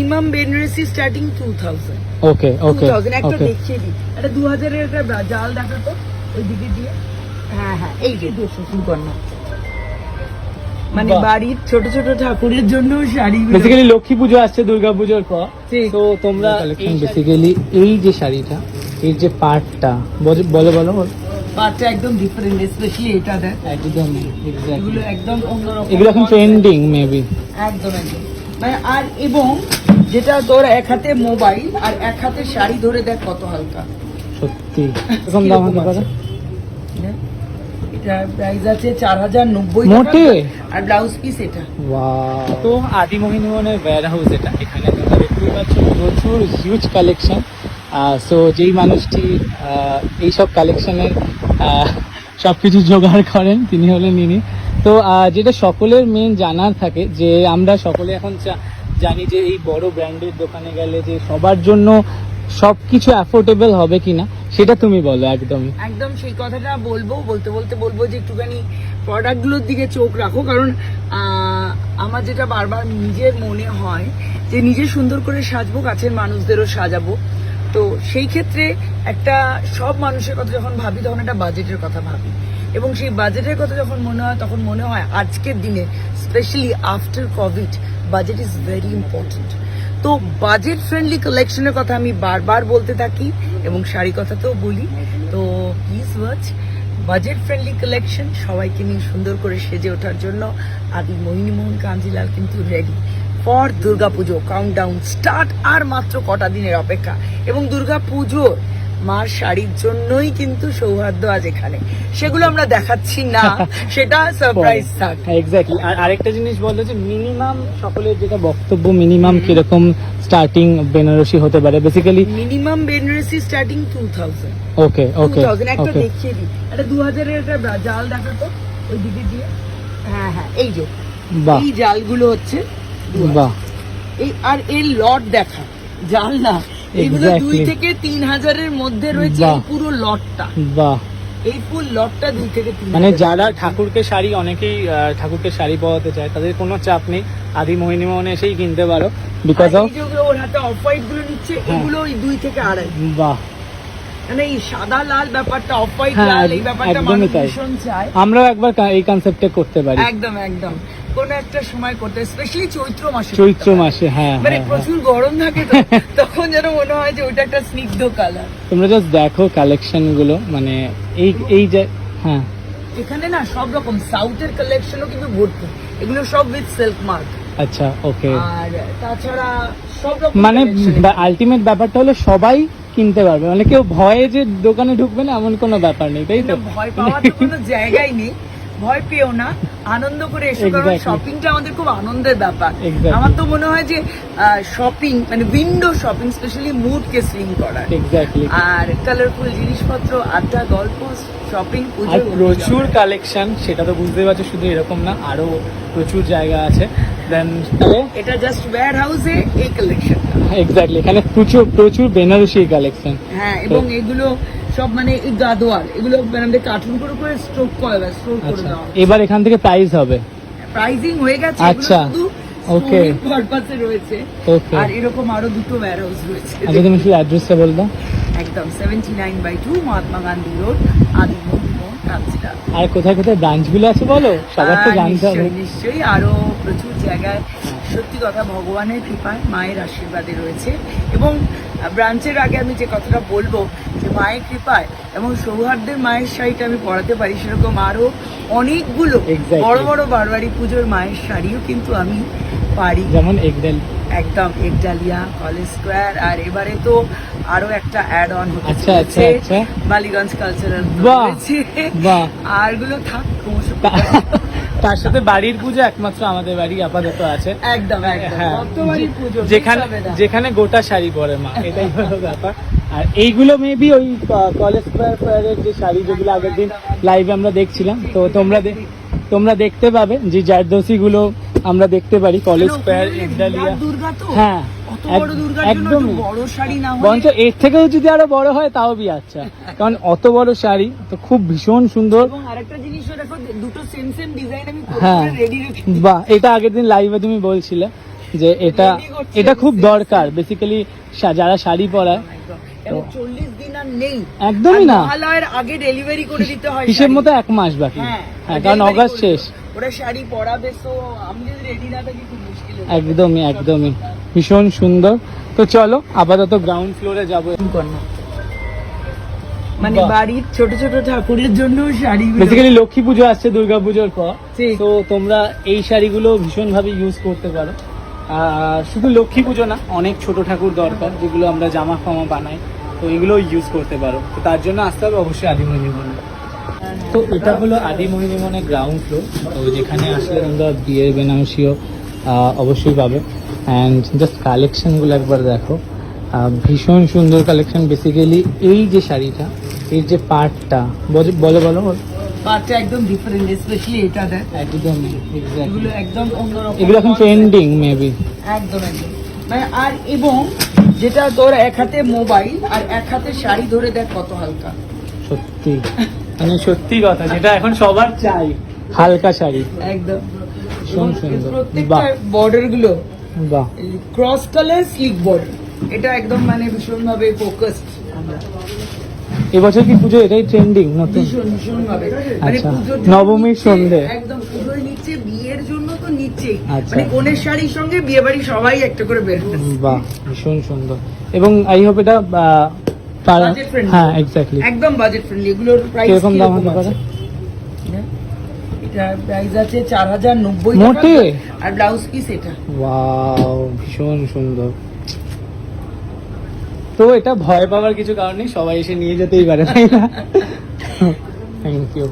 Minimum Banarasi starting 2000। Okay okay 2000 একটা ওকে দেখিয়ে দিই, এটা 2000 এর একটা জাল দেখাতো ওই দিকে দিয়ে। হ্যাঁ হ্যাঁ, এই যে সুকন্যা, মানে বাহ। বাড়ির ছোট ছোট ঠাকুরের জন্য শাড়ি। বেসিক্যালি লক্ষ্মী পুজো আসছে, দুর্গা পুজোর পর, ঠিক। তো তোমরা বেসিক্যালি এই যে শাড়িটা, এর যে পার্টটা বলো বলো বলো। পাটটা একদম ডিফারেন্ট, স্পেশালি এটা দেখ, একদম এগুলো একদম অন্যরকম, এগুলো এখন ট্রেন্ডিং মেবি। একদম একদম মানে। আর এবং যেটা তোর এক হাতে মোবাইল আর এক হাতে শাড়ি ধরে দেখ কত হালকা, সত্যি এরকম দাম হতে পারে? এটা প্রাইস আছে 4090 মোটে? আর ব্লাউজ পিস এটা। ওয়াও, তো আদিমোহিনী মোহনের ওয়্যার হাউস এটা, এখানে তোমরা দেখতেই পাচ্ছ প্রচুর হিউজ কালেকশন। সো যেই মানুষটি এইসব কালেকশনের সবকিছু জোগাড় করেন তিনি হলেন ইনি। তো যেটা সকলের মেন জানার থাকে যে আমরা সকলে এখন জানি যে এই বড় ব্র্যান্ডের দোকানে গেলে যে সবার জন্য সবকিছু অ্যাফোর্ডেবল হবে কিনা, সেটা তুমি বলো। একদমই একদম সেই কথাটা বলতে বলবো যে একটুখানি প্রোডাক্টগুলোর দিকে চোখ রাখো, কারণ আমার যেটা বারবার নিজের মনে হয় যে নিজে সুন্দর করে সাজবো, কাছের মানুষদেরও সাজাবো। তো সেই ক্ষেত্রে একটা সব মানুষের কথা যখন ভাবি তখন একটা বাজেটের কথা ভাবি, এবং সেই বাজেটের কথা যখন মনে হয় তখন মনে হয় আজকের দিনে specially after Covid budget is very important. তো বাজেট ফ্রেন্ডলি কালেকশনের কথা আমি বারবার বলতে থাকি এবং শাড়ি কথাতেও বলি। তো please watch budget friendly collection, সবাইকে নিয়ে সুন্দর করে সেজে ওঠার জন্য আদি মোহিনী মোহন কাঞ্জিলাল কিন্তু ready for Durga Puja. Countdown start, আর মাত্র কটা দিনের অপেক্ষা। এবং দুর্গাপুজো মার শাড়ির জন্যই কিন্তু সৌহার্দ্য আজ এখানে, সেগুলো আমরা দেখাচ্ছি না, সেটা সারপ্রাইজ থাক। এক্স্যাক্টলি। আর আরেকটা জিনিস বললো যে মিনিমাম সকলের যেটা বক্তব্য, মিনিমাম কিরকম স্টার্টিং বেনারসি হতে পারে basically? Minimum Banarasi starting 2000। Okay okay 2000 একটা ওকে দেখিয়ে দিই, এটা 2000 এর একটা জাল দেখাতো ওই দিকে দিয়ে। হ্যাঁ হ্যাঁ, এই যে বাহ এই জালগুলো হচ্ছে 2000। বাহ, এই আর এর লট দেখা, জাল না, এগুলো Exactly. 2 থেকে 3000 এর মধ্যে রয়েছে বাহ। এই পুরো লটটা। বাহ, এই ফুল লটটা 2 থেকে 3000। মানে যারা ঠাকুরকে শাড়ি, অনেকেই ঠাকুরকে শাড়ি পরাতে চায়, তাদের কোনো চাপ নেই, আদি মোহিনী মোহনে এসেই কিনতে পারো। বিকজ অফ যেগুলো ওর হাতে অফ হোয়াইট গুলো নিচ্ছে, হ্যাঁ। এগুলো ওই 2 থেকে 2.5। বাহ, মানে এই সাদা লাল ব্যাপারটা, অফ হোয়াইট হ্যাঁ, লাল, এই ব্যাপারটা একদমই মানুষ তাই। ভীষণ চায়। আমরাও একবার এই কনসেপ্টে করতে পারি একদম একদম, কোন একটা সময় করতে, স্পেশালি চৈত্র মাসে। চৈত্র মাসে। হ্যাঁ মানে হ্যাঁ, হ্যাঁ। প্রচুর গরম থাকে তো, তখন যেন মনে হয় যে ওইটা একটা স্নিগ্ধ কালার। তোমরা জাস্ট দেখো কালেকশন গুলো, মানে এই এই যে হ্যাঁ, এখানে না সব রকম সাউথের কালেকশনও কিন্তু ভর্তি, এগুলো সব উইথ সিল্ক মার্ক। আচ্ছা ওকে। আর তাছাড়া সব রকম মানে collection। আলটিমেট ব্যাপারটা হলো সবাই কিনতে পারবে, মানে কেউ ভয়ে যে দোকানে ঢুকবে না এমন কোনো ব্যাপার নেই, তাই তো? কিন্তু ভয় পাওয়ার তো কোনো জায়গাই নেই, ভয় পেও না, আনন্দ করে এসো, কারণ Exactly. শপিংটা আমাদের খুব আনন্দের ব্যাপার। Exactly. আমার তো মনে হয় যে শপিং মানে উইন্ডো শপিং, স্পেশালি মুডকে সুইং করা, এক্স্যাক্টলি। আর কালারফুল জিনিসপত্র, আড্ডা, গল্প, শপিং, আর পুজো, প্রচুর কালেকশন, সেটা তো বুঝতেই পারছো, শুধু এরকম না, আরো প্রচুর জায়গা আছে। দেন এটা জাস্ট ওয়্যার হাউসে এই কালেকশনটা। এক্স্যাক্টলি, এখানে প্রচুর প্রচুর বেনারসি কালেকশন। হ্যাঁ, এবং এগুলো সব মানে এই গাদোয়াল, এগুলো মানে আমাদের কার্টুন করে করে স্টোর করে আচ্ছা, দেওয়া। এবার এখান থেকে প্রাইস হবে? প্রাইজিং হয়ে গেছে, আচ্ছা, ওকে পারপাসে রয়েছে। ওকে। আর এরকম আরো দুটো ওয়্যার হাউস রয়েছে। আচ্ছা, তুমি কি অ্যাড্রেসটা বল দাও। একদম 79/2 মহাত্মা গান্ধী রোড, আদি মোহিনী মোহন কাঞ্জিলাল। আর কোথায় কোথায় ব্রাঞ্চ গুলো আছে বলো, সবার তো জানতে হবে। নিশ্চয়ই আরো প্রচুর জায়গায়, সত্যি কথা ভগবানের কৃপায় মায়ের আশীর্বাদে রয়েছে। এবং ব্রাঞ্চের আগে আমি যে কথাটা বলবো, যে মায়ের কৃপায় এবং সৌহার্দ্যের মায়ের শাড়িটা আমি পরাতে পারি, সেরকম আরো অনেকগুলো Exactly. বড় বড় বারবারি পুজোর মায়ের শাড়িও কিন্তু আমি পারি। যেমন এগডেল। একদম একডালিয়া, কলেজ স্কোয়ার, আর এবারে তো আরো একটা অ্যাড অন হতে আচ্ছা, চলেছে, আচ্ছা। বালিগঞ্জ কালচারাল। বাহ, বাহ। আর গুলো থাক ক্রমশ। তার সাথে বাড়ির পুজো একমাত্র আমাদের বাড়ি আপাতত আছে। একদম একদম, হ্যাঁ, ভক্তবাড়ির পুজো যেখানে মিস হবে না। যেখানে গোটা শাড়ি পরে মা, এটাই হলো ব্যাপার। আর এইগুলো মেবি ওই কলেজ স্কোয়ারের যে শাড়ি, যেগুলো আগের দিন লাইভে আমরা দেখছিলাম, তো তোমরা দেখতে পাবে যে জারদোসি গুলো আমরা দেখতে পারি কলেজ স্কোয়ার, একডালিয়া। দুর্গা তো, হ্যাঁ, অত বড় দুর্গার জন্য একদম একটু বড় শাড়ি না বরঞ্চ হলে। এর থেকেও যদি আরো বড় হয় তাও বি আচ্ছা, কারণ অত বড় শাড়ি তো খুব ভীষণ সুন্দর। এবং আরেকটা জিনিসও দেখো, দুটো সেম সেম ডিজাইন আমি হ্যাঁ, রেডি রেখে। বাহ, এটা আগের দিন লাইভে তুমি বলছিলে। যে এটা Ready করছে, এটা খুব দরকার বেসিক্যালি যারা শাড়ি পরায়। এবং 40 দিন আর নেই, একদমই আর না, মহালয়ের আগে ডেলিভারি করে দিতে হয় হিসেব শাড়ি। মতো 1 মাস বাকি। হ্যাঁ, হ্যাঁ, কারণ delivery অগাস্ট করবে। শেষ। ওরা শাড়ি পরাবে, তো আমি যদি রেডি না থাকি খুব মুশকিল হয়ে যাবে। একদমই একদমই ভীষণ সুন্দর। তো চলো আপাতত গ্রাউন্ড ফ্লোরে যাবো। মানে বাহ। বাড়ির ছোট ছোট ঠাকুরের জন্য শাড়ি বেসিক্যালি লক্ষ্মী পুজো আসছে দুর্গা পুজোর পর, ঠিক। তো তোমরা এই শাড়িগুলো ভীষণ ভাবে ইউজ করতে পারো। শুধু লক্ষ্মী পুজো না, অনেক ছোট ঠাকুর দরকার যেগুলো আমরা জামা ফামা বানাই, তো এগুলো ইউজ করতে পারো। তো তার জন্য আসতে হবে অবশ্যই আদিমণিমনে। তো এটা হলো আদিমণিমনে গ্রাউন্ড ফ্লোর, তো যেখানে আসলে তোমরা বিয়ের বেনারসিও অবশ্যই পাবে। অ্যান্ড জাস্ট কালেকশনগুলো একবার দেখো, ভীষণ সুন্দর কালেকশন। বেসিক্যালি এই যে শাড়িটা, এর যে পার্টটা, বলো বলো বলো। পাটটা একদম ডিফারেন্ট, স্পেশালি এটা দেখ, একদম এগুলো একদম অন্যরকম। এগুলো এখন ট্রেন্ডিং মেবি। একদম একদম মানে, আর এবং যেটা তোর এক হাতে মোবাইল আর এক হাতে শাড়ি ধরে দেখ কত হালকা। সত্যি মানে সত্যি কথা, যেটা এখন সবার চাই, হালকা শাড়ি। একদম ভীষণ সুন্দর। প্রত্যেকটা বাহ বর্ডার গুলো বাহ। ক্রস কালার স্লিক বর্ডার, এটা একদম মানে ভীষণ ভাবে ফোকাসড আমরা, এবছর কি পুজো এটাই ট্রেন্ডিং নতুন? ভীষণ ভীষণ ভাবে। আচ্ছা, পুজোর জন্য নবমীর নিচ্ছে, সন্ধে। একদম পুজোয় নিচ্ছে, বিয়ের জন্য তো নিচ্ছেই। আচ্ছা। মানে কনের শাড়ির সঙ্গে বিয়ে বাড়ি সবাই একটা করে বের করছে। বাহ ভীষণ সুন্দর। এবং আই হোপ এটা Budget friendly। হ্যাঁ এক্স্যাক্টলি। একদম বাজেট ফ্রেন্ডলি। এগুলোর প্রাইস কিরকম দাম হতে পারে? এটা প্রাইস আছে 4090 মোটে? টাকা, আর ব্লাউজ পিস এটা। ওয়াও ভীষণ সুন্দর। তো এটা ভয় পাওয়ার কিছু কারণ নেই, সবাই এসে নিয়ে যেতেই পারে, তাই না? Thank you.